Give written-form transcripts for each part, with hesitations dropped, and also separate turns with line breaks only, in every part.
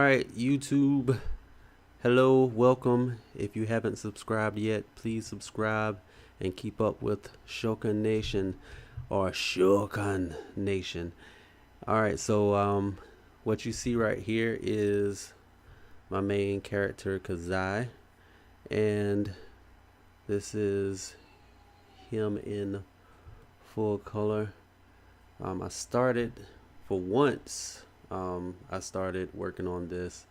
Alright, YouTube, hello, welcome. If you haven't subscribed yet, please subscribe and keep up with Shokan Nation or Shokan Nation. Alright, so what you see right here is my main character, Kazai, and this is him in full color. I started for once. I started working on this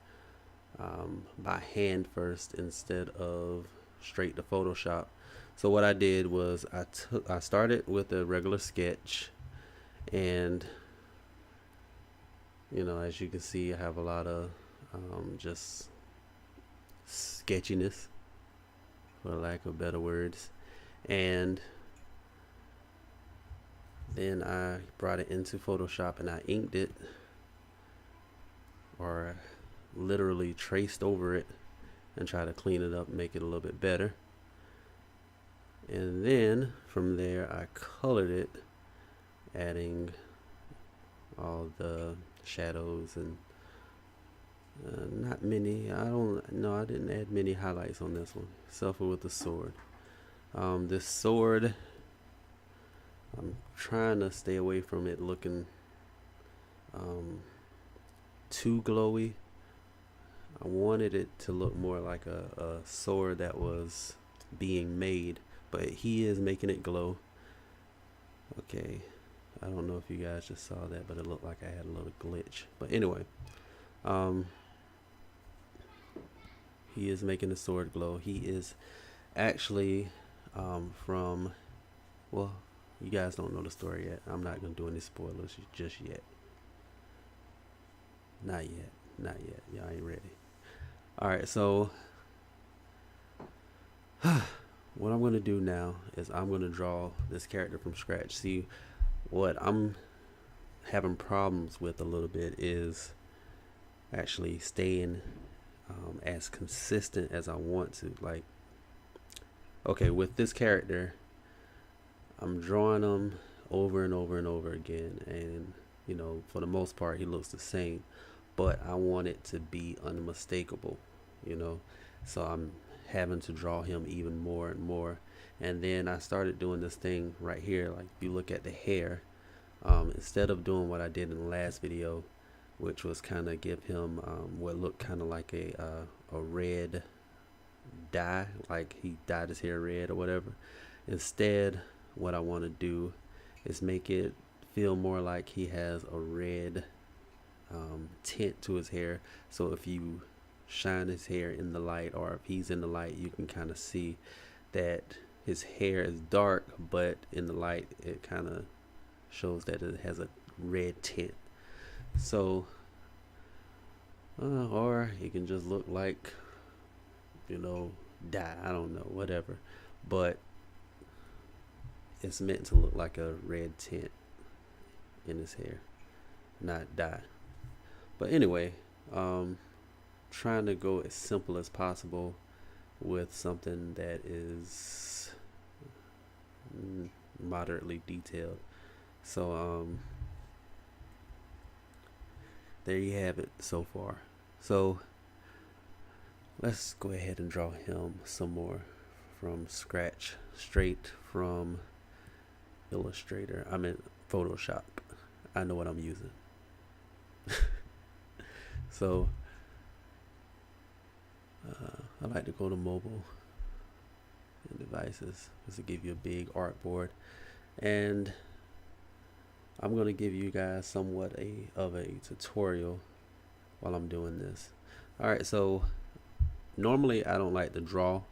by hand first instead of straight to Photoshop. So what I did was I started with a regular sketch, and as you can see, I have a lot of just sketchiness, for lack of better words, and then I brought it into Photoshop and I inked it, or literally traced over it, and try to clean it up, make it a little bit better. And then from there I colored it, adding all the shadows and not many. I didn't add many highlights on this one, except for with the sword. This sword, I'm trying to stay away from it looking too glowy. I wanted it to look more like a sword that was being made, but he is making it glow. Okay, I don't know if you guys just saw that, but it looked like I had a little glitch. But anyway, he is making the sword glow. He is actually from, well, you guys don't know the story yet. I'm not going to do any spoilers just yet. Not yet. Y'all ain't ready. Alright, so what I'm going to do now is I'm going to draw this character from scratch. See, what I'm having problems with a little bit is actually staying as consistent as I want to. Like, okay, with this character, I'm drawing him over and over and over again, and for the most part he looks the same, but I want it to be unmistakable, so I'm having to draw him even more and more. And then I started doing this thing right here. Like, if you look at the hair, instead of doing what I did in the last video, which was kind of give him what looked kind of like a red dye, like he dyed his hair red or whatever. Instead, what I want to do is make it feel more like he has a red tint to his hair. So if you shine his hair in the light, or if he's in the light, you can kind of see that his hair is dark, but in the light it kind of shows that it has a red tint. So or it can just look like dye, I don't know, whatever, but it's meant to look like a red tint in his hair, not dye. But anyway, trying to go as simple as possible with something that is moderately detailed. So there you have it so far. So let's go ahead and draw him some more from scratch, straight from Illustrator. I mean Photoshop. I know what I'm using. So I like to go to mobile and devices, just to give you a big artboard, and I'm going to give you guys somewhat of a tutorial while I'm doing this. Alright, so normally I don't like to draw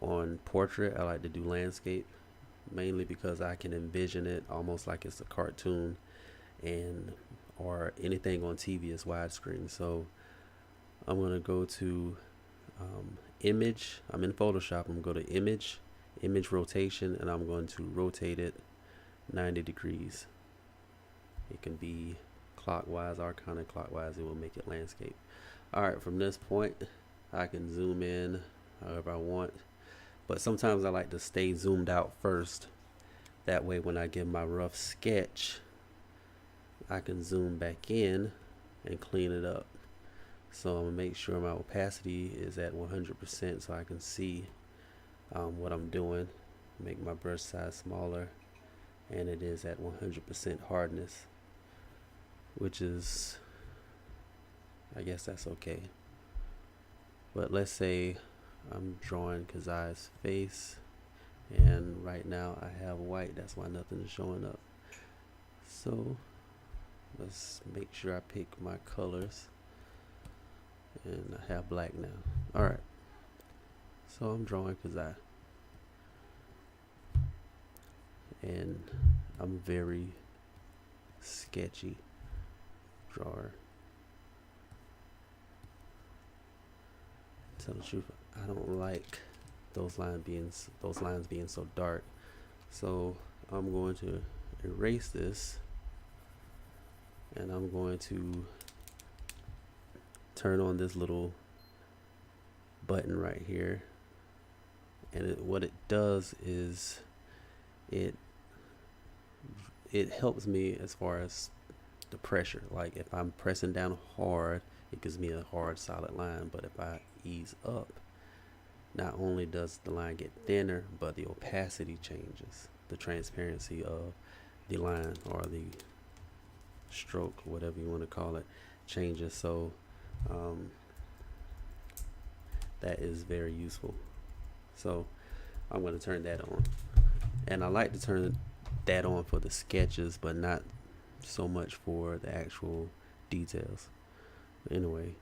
on portrait. I like to do landscape, mainly because I can envision it almost like it's a cartoon, and or anything on TV is widescreen. So I'm going to go to image. I'm in Photoshop. I'm going to go to image rotation, and I'm going to rotate it 90 degrees. It can be clockwise or counterclockwise. It will make it landscape. Alright, from this point I can zoom in however I want, but sometimes I like to stay zoomed out first. That way when I give my rough sketch, I can zoom back in and clean it up. So I'm gonna make sure my opacity is at 100% so I can see what I'm doing. Make my brush size smaller, and it is at 100% hardness, which is, I guess that's okay. But let's say I'm drawing Kazai's face, and right now I have white, that's why nothing is showing up. So let's make sure I pick my colors, and I have black now. Alright, so I'm drawing Kazai, and I'm very sketchy drawer. Tell the truth, I don't like those lines being so dark. So I'm going to erase this, and I'm going to turn on this little button right here, and what it does is it helps me as far as the pressure. Like if I'm pressing down hard, it gives me a hard solid line, but if I ease up, not only does the line get thinner, but the opacity changes. The transparency of the line, or the stroke, whatever you want to call it, changes. So that is very useful. So I'm going to turn that on, and I like to turn that on for the sketches, but not so much for the actual details. Anyway,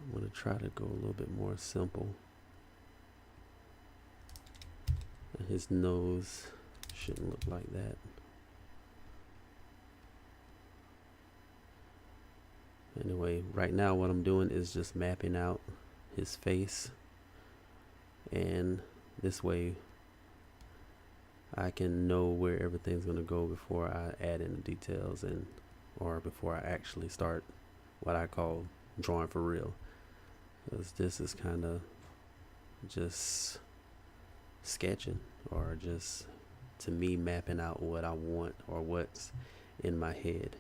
I'm going to try to go a little bit more simple. And his nose shouldn't look like that. Anyway, right now what I'm doing is just mapping out his face, and this way I can know where everything's going to go before I add in the details, and or before I actually start what I call drawing for real, because this is kind of just sketching, or just, to me, mapping out what I want or what's in my head.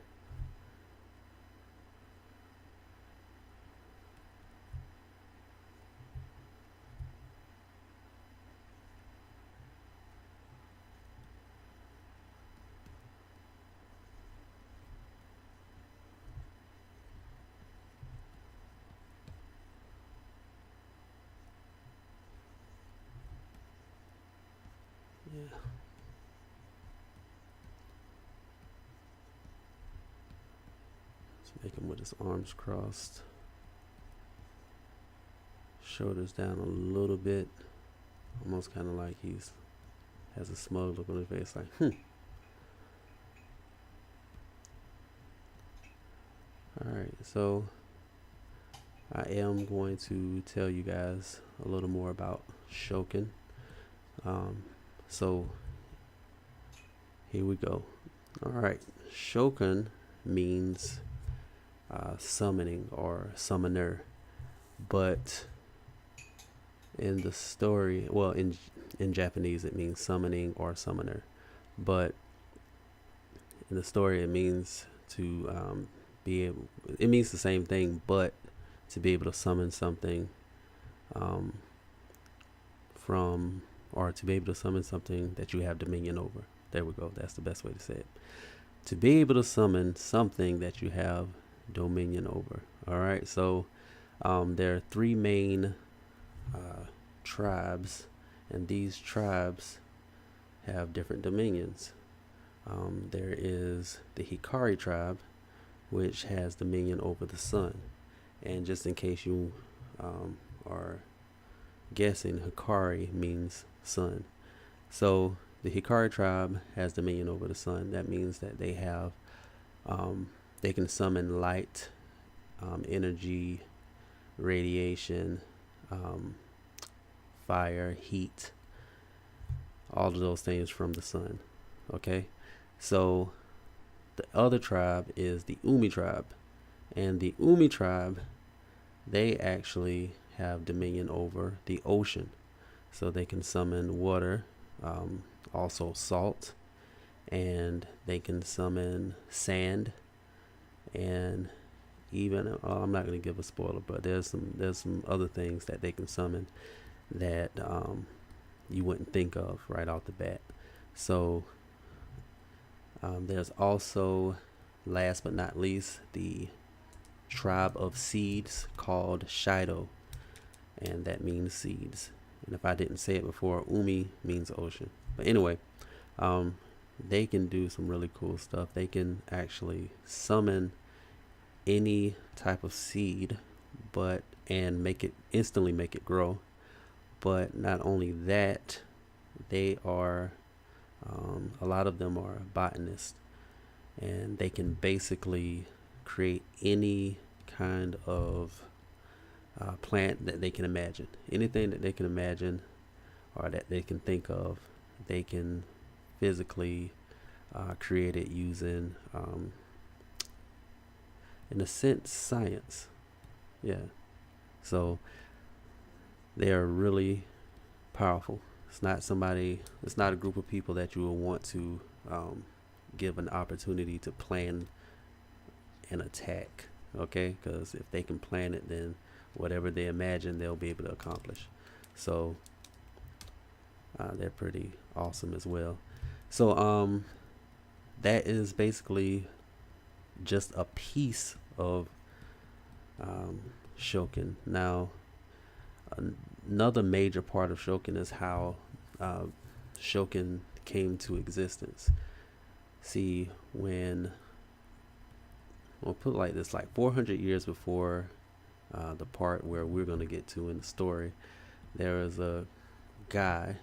Yeah. Let's make him with his arms crossed. Shoulders down a little bit. Almost kind of like he's has a smug look on his face, like, Alright, so I am going to tell you guys a little more about Shokan. So here we go. Alright, Shokan means summoning or summoner, but in the story, well, in Japanese it means summoning or summoner, but in the story it means to be able, it means the same thing, but to be able to summon something from, or to be able to summon something that you have dominion over. There we go, that's the best way to say it. To be able to summon something that you have dominion over. Alright, so there are three main tribes, and these tribes have different dominions. There is the Hikari tribe, which has dominion over the sun. And just in case you are guessing, Hikari means sun. So the Hikari tribe has dominion over the sun. That means that they have, they can summon light, energy, radiation, fire, heat, all of those things from the sun. Okay, so the other tribe is the Umi tribe, and the Umi tribe, they actually have dominion over the ocean, so they can summon water, also salt, and they can summon sand, and even I'm not going to give a spoiler, but there's some other things that they can summon that you wouldn't think of right off the bat. So there's also, last but not least, the tribe of seeds called Shido, and that means seeds. And if I didn't say it before, Umi means ocean. But anyway, um, they can do some really cool stuff. They can actually summon any type of seed, but and make it instantly make it grow. But not only that, they are a lot of them are botanists, and they can basically create any kind of plant that they can imagine. Anything that they can imagine or that they can think of, they can physically create it using, in a sense, science. Yeah. So they are really powerful. It's not a group of people that you will want to give an opportunity to plan an attack. Okay? Because if they can plan it, then whatever they imagine, they'll be able to accomplish. So they're pretty awesome as well. So that is basically just a piece of Shokan. Now, another major part of Shokan is how Shokan came to existence. See, when, we'll put it like this, like 400 years before the part where we're going to get to in the story, there was a guy,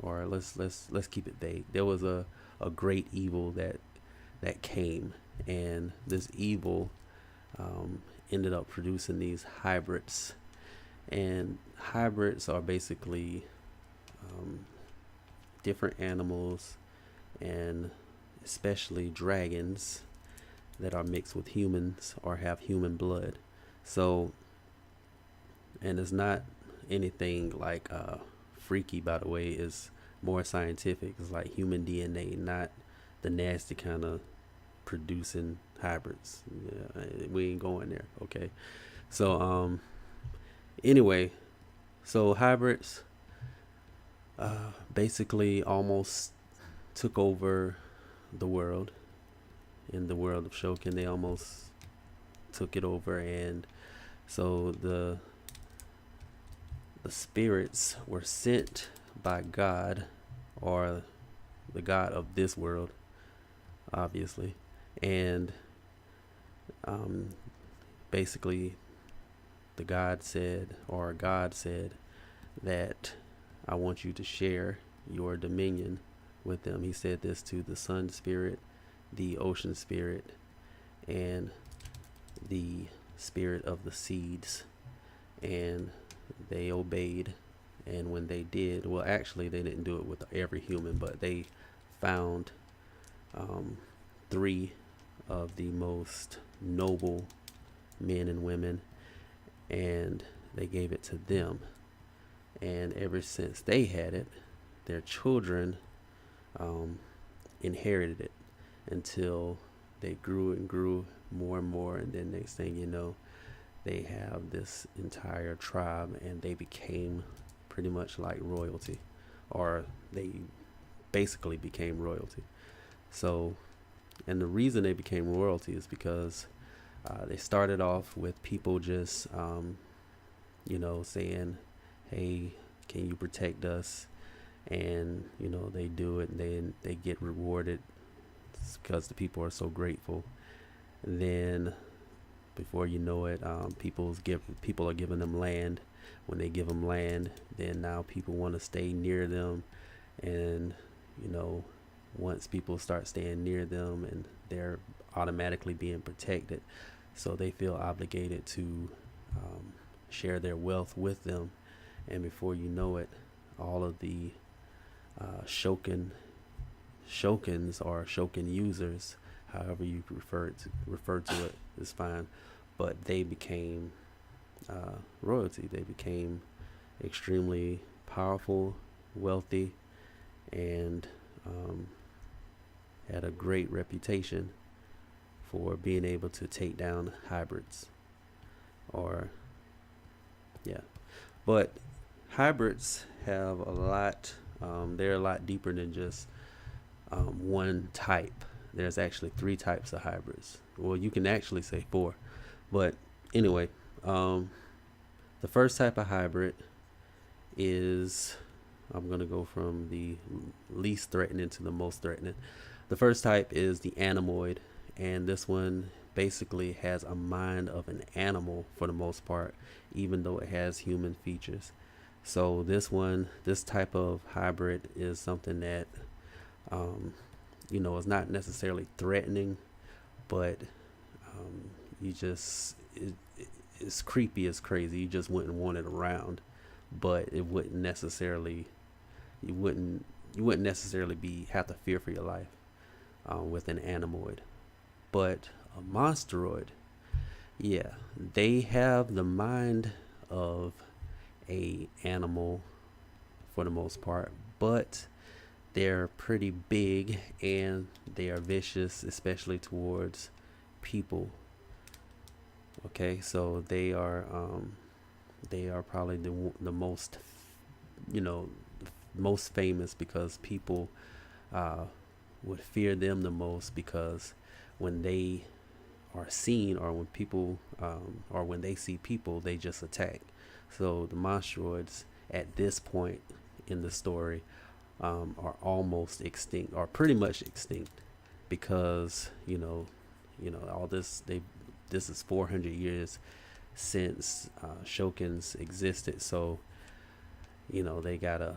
or let's keep it vague. There was a great evil that came, and this evil ended up producing these hybrids. And hybrids are basically different animals, and especially dragons that are mixed with humans or have human blood. So, and it's not anything like freaky, by the way. It's more scientific. It's like human DNA, not the nasty kind of producing hybrids. Yeah, we ain't going there. Okay. So anyway, so hybrids basically almost took over the world. In the world of Shokan, they almost took it over, and so the spirits were sent by God, or the God of this world, obviously, and basically God said that I want you to share your dominion with them. He said this to the sun spirit, the ocean spirit, and the spirit of the seeds, and they obeyed. And when they did, well, actually they didn't do it with every human, but they found 3 of the most noble men and women, and they gave it to them. And ever since they had it, their children inherited it until they grew and grew more and more. And then next thing you know, they have this entire tribe, and they became pretty much like royalty, or they basically became royalty. So, and the reason they became royalty is because they started off with people just, saying, hey, can you protect us? And, they do it, and then they get rewarded because the people are so grateful. And then before you know it, people are giving them land. When they give them land, then now people want to stay near them. And, once people start staying near them, and they're automatically being protected, so they feel obligated to share their wealth with them. And before you know it, all of the Shokans or Shokan users, however you refer to it, is fine. But they became royalty. They became extremely powerful, wealthy, and had a great reputation for being able to take down hybrids. Or, yeah. But hybrids have a lot, they're a lot deeper than just one type. There's actually three types of hybrids. Well, you can actually say four. But anyway, the first type of hybrid is, I'm going to go from the least threatening to the most threatening. The first type is the animoid, and this one basically has a mind of an animal for the most part, even though it has human features. So this type of hybrid is something that, is not necessarily threatening, but you just it's creepy as crazy. You just wouldn't want it around, but it wouldn't necessarily you wouldn't necessarily be have to fear for your life with an animoid. But a monsteroid, yeah, they have the mind of a animal for the most part, but they're pretty big and they are vicious, especially towards people. Okay, so they are probably the most, most famous because people would fear them the most, because when they are seen, or when people or when they see people, they just attack. So the monsteroids at this point in the story are almost extinct, or pretty much extinct, because all this is 400 years since Shokans existed. So they got a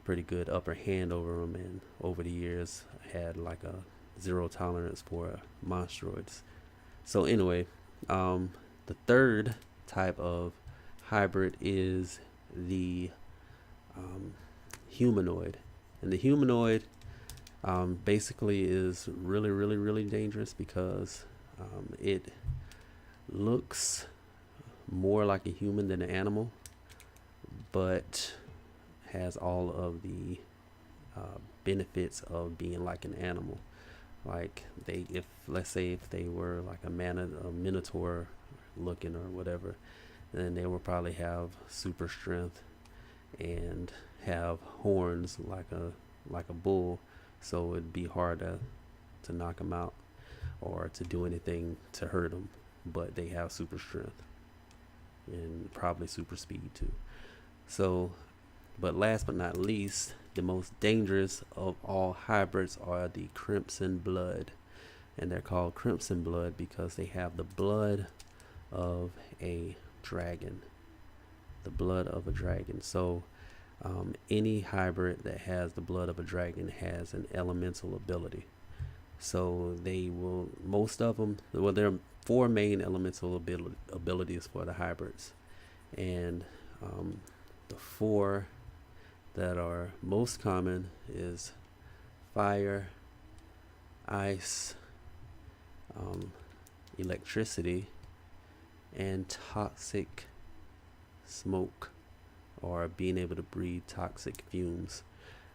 pretty good upper hand over them, and over the years had like a zero tolerance for monsteroids. So anyway, the third type of hybrid is the humanoid, and the humanoid basically is really, really, really dangerous because it looks more like a human than an animal, but has all of the benefits of being like an animal. Like if let's say if they were like a minotaur looking or whatever, then they will probably have super strength and have horns like a bull, so it'd be hard to knock them out or to do anything to hurt them. But they have super strength and probably super speed too. So, but last but not least, the most dangerous of all hybrids are the crimson blood, and they're called crimson blood because they have the blood of a dragon. The blood of a dragon. So any hybrid that has the blood of a dragon has an elemental ability. So they will, most of them, well, there are four main elemental abilities for the hybrids, and the four that are most common is fire, ice, electricity, and toxic smoke, or being able to breathe toxic fumes.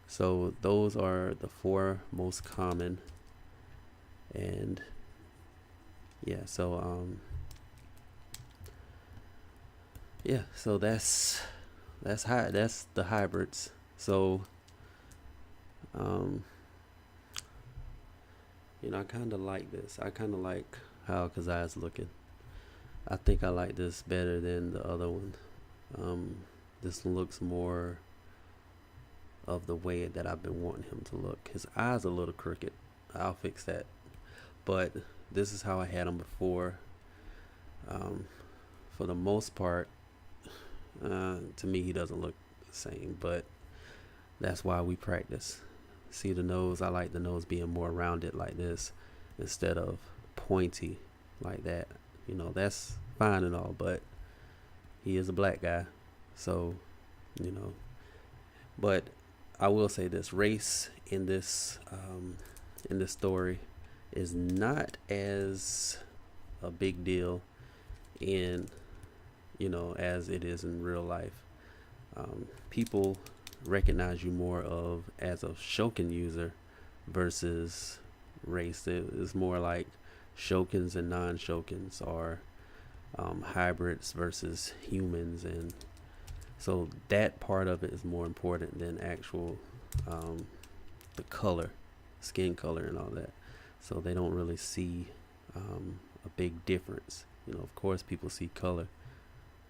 So those are the four most common. And yeah, so so that's the hybrids. So I kind of like this. I kind of like how Kazai is looking. I think I like this better than the other one. This looks more of the way that I've been wanting him to look. His eyes are a little crooked. I'll fix that. But this is how I had him before. For the most part, to me, he doesn't look the same, but that's why we practice. See the nose? I like the nose being more rounded like this instead of pointy like that. That's fine and all, but he is a black guy, so but I will say this: race in this story is not as a big deal in as it is in real life. People recognize you more of as a Shokan user versus race. It's more like Shokans and non-Shokans are hybrids versus humans, and so that part of it is more important than actual the color, skin color, and all that. So they don't really see a big difference. You know, of course, people see color.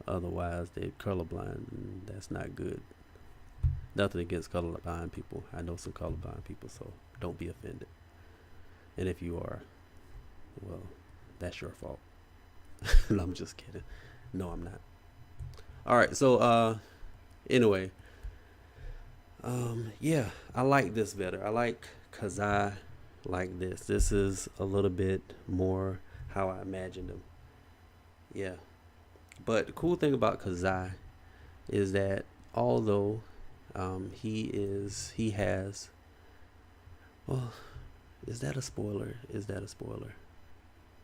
Otherwise, they're colorblind, and that's not good. Nothing against colorblind people. I know some colorblind people, so don't be offended. And if you are, well, that's your fault. No, I'm just kidding. No, I'm not. All right, so anyway, yeah, I like this better. I like Kazai like this. This is a little bit more how I imagined him. Yeah. But the cool thing about Kazai is that although he has, well, is that a spoiler? Is that a spoiler?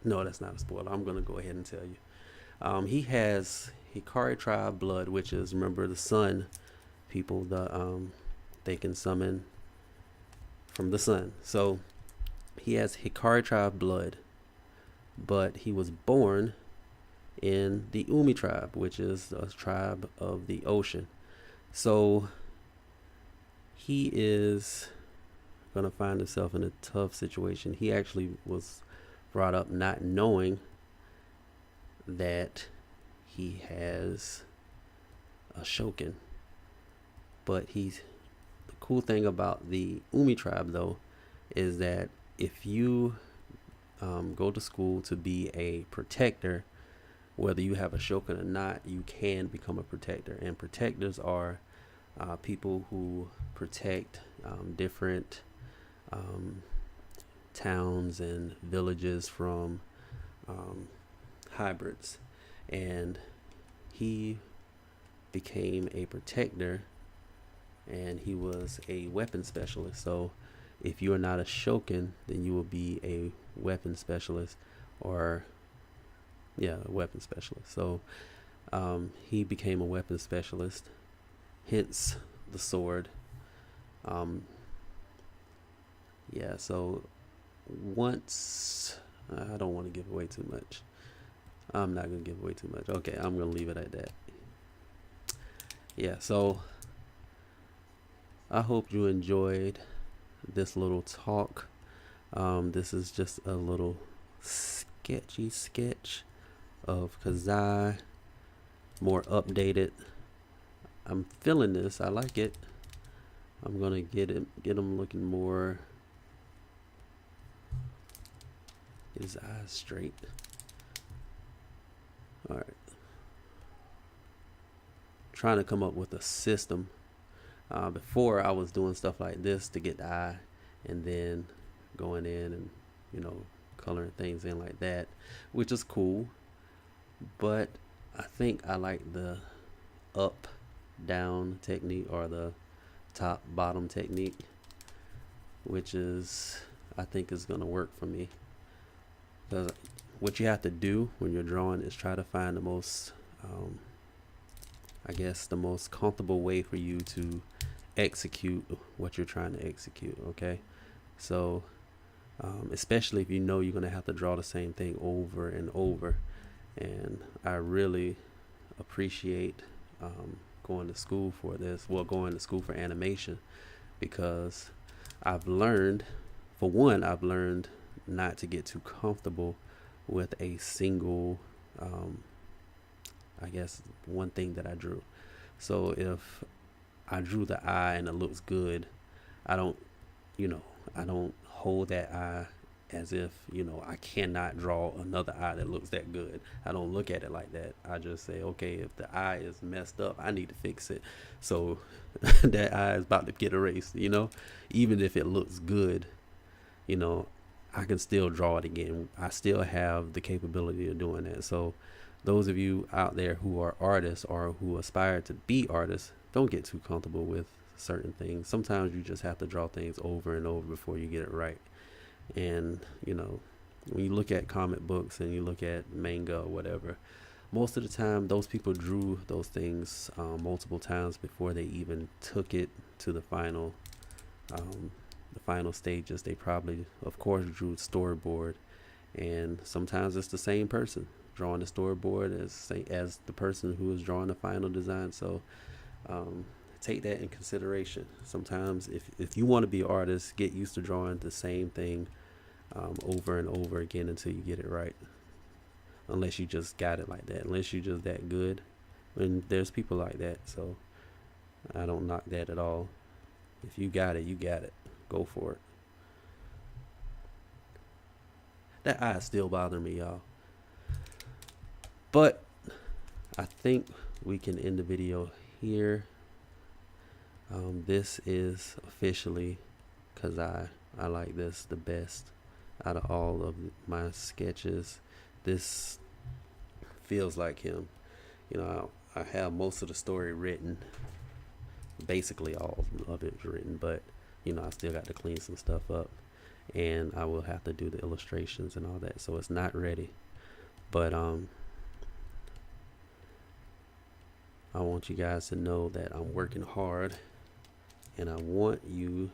No, that's not a spoiler. I'm going to go ahead and tell you. He has Hikari tribe blood, which is, remember, the sun people, they can summon from the sun. So he has Hikari tribe blood, but he was born in the Umi tribe, which is a tribe of the ocean. So he is going to find himself in a tough situation. He actually was brought up not knowing that he has a Shokan. But the cool thing about the Umi tribe, though, is that if you go to school to be a protector, whether you have a Shokan or not, you can become a protector. And protectors are people who protect different towns and villages from hybrids. And he became a protector, and he was a weapon specialist. So if you are not a Shokan, then you will be a weapon specialist, or a weapon specialist. So he became a weapon specialist, hence the sword. So once, I don't want to give away too much. I'm not going to give away too much. Okay, I'm going to leave it at that. Yeah, so I hope you enjoyed this little talk. This is just a little sketchy sketch of Kazai, more updated. I'm feeling this. I like it. I'm gonna get him looking more, his eyes straight. All right. Trying to come up with a system. Before I was doing stuff like this to get the eye, and then going in and coloring things in like that, which is cool. But I think I like the up down technique, or the top bottom technique, which is, I think, is going to work for me. Because what you have to do when you're drawing is try to find the most the most comfortable way for you to execute what you're trying to execute. Okay, so especially if you know you're going to have to draw the same thing over and over. And I really appreciate going to school for this. Well, going to school for animation, because I've learned, for one, not to get too comfortable with a single, one thing that I drew. So if I drew the eye and it looks good, I don't hold that eye as if, I cannot draw another eye that looks that good. I don't look at it like that. I just say, okay, if the eye is messed up, I need to fix it. So that eye is about to get erased, even if it looks good, I can still draw it again. I still have the capability of doing that. So those of you out there who are artists or who aspire to be artists, don't get too comfortable with certain things. Sometimes you just have to draw things over and over before you get it right. And when you look at comic books and you look at manga or whatever, most of the time those people drew those things multiple times before they even took it to the final stages. They probably, of course, drew storyboard, and sometimes it's the same person drawing the storyboard as the person who is drawing the final design. So take that in consideration. Sometimes if you want to be an artist, get used to drawing the same thing over and over again until you get it right. Unless you just got it like that, unless you're just that good. And there's people like that, so I don't knock that at all. If you got it, you got it. Go for it. That eye still bothering me, y'all. But I think we can end the video here. This is officially Kazai. I like this the best out of all of my sketches. This feels like him. You know, I have most of the story written. Basically all of it's written, but you know, I still got to clean some stuff up, and I will have to do the illustrations and all that, so it's not ready. But I want you guys to know that I'm working hard, and I want you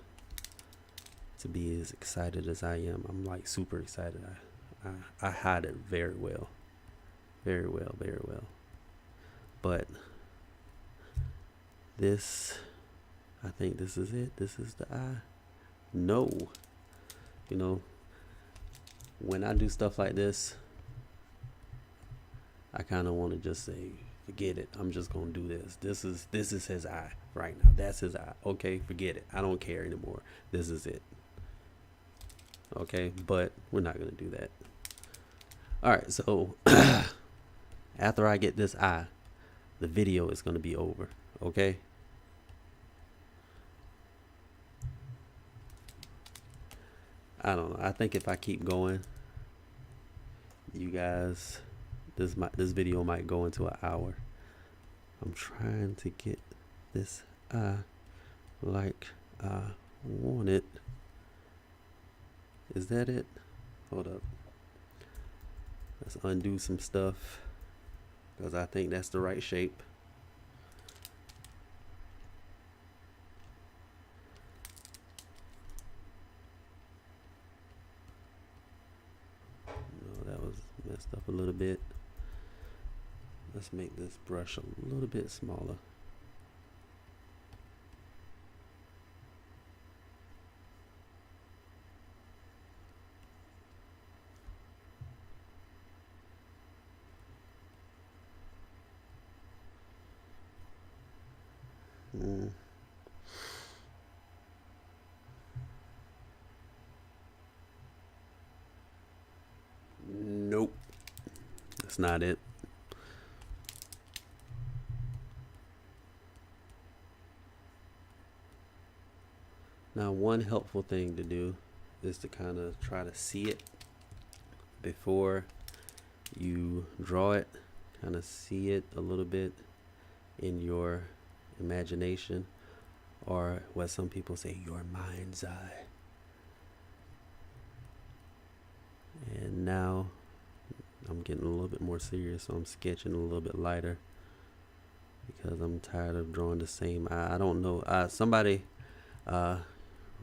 to be as excited as I am. I'm like super excited. I hide it very well. Very well, very well. But this, I think this is it. This is the eye. No. You know, when I do stuff like this, I kind of want to just say, forget it. I'm just going to do this. This is his eye right now. That's his eye. Okay, forget it. I don't care anymore. This is it. Okay, but we're not going to do that. All right, so after I get this eye, the video is going to be over, okay? I don't know. I think if I keep going, you guys, this video might go into an hour. I'm trying to get this eye like I want it. Is that it? Hold up. Let's undo some stuff, because I think that's the right shape. No, that was messed up a little bit. Let's make this brush a little bit smaller. Nope, that's not it. Now, one helpful thing to do is to kind of try to see it before you draw it. Kind of see it a little bit in your imagination, or what some people say, your mind's eye. And now I'm getting a little bit more serious, so I'm sketching a little bit lighter because I'm tired of drawing the same eye. I don't know. Somebody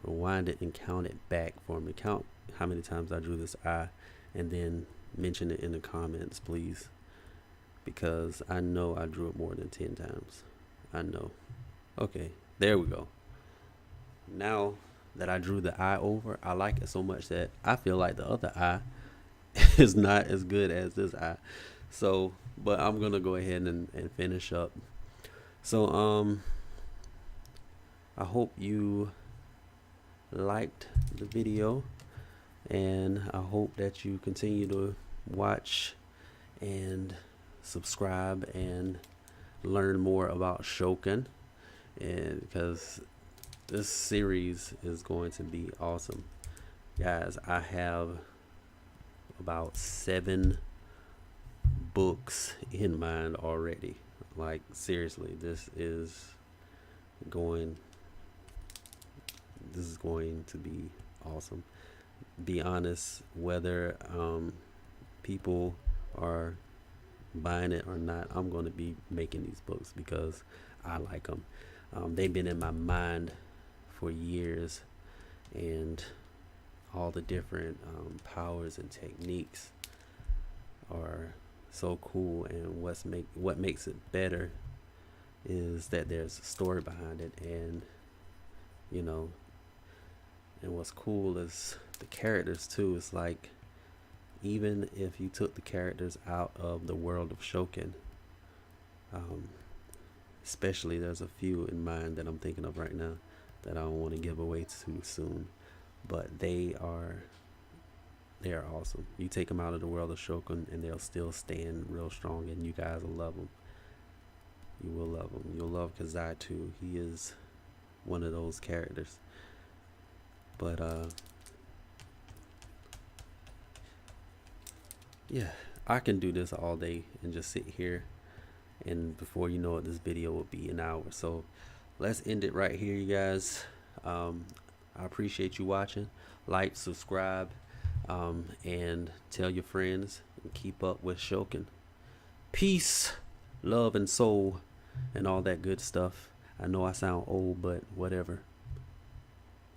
rewind it and count it back for me. Count how many times I drew this eye, and then mention it in the comments, please, because I know I drew it more than 10 times. I know. Okay, there we go. Now that I drew the eye over, I like it so much that I feel like the other eye is not as good as this eye. So, but I'm gonna go ahead and finish up. So I hope you liked the video, and I hope that you continue to watch and subscribe and learn more about Shokan, and because this series is going to be awesome, guys. I have about 7 books in mind already. Like, seriously, this is going to be awesome. Be honest, whether people are buying it or not, I'm going to be making these books because I like them. They've been in my mind for years, and all the different powers and techniques are so cool. And what makes it better is that there's a story behind it, and you know, and what's cool is the characters too. It's like, even if you took the characters out of the world of Shokan, um, especially there's a few in mind that I'm thinking of right now that I don't want to give away too soon, but they are awesome. You take them out of the world of Shokan and they'll still stand real strong, and you guys will love them. You will love him. You'll love Kazai too. He is one of those characters. But yeah, I can do this all day and just sit here, and before you know it, this video will be an hour. So let's end it right here, you guys. I appreciate you watching. Like, subscribe, and tell your friends, and keep up with Shokan. Peace, love, and soul, and all that good stuff. I know I sound old, but whatever.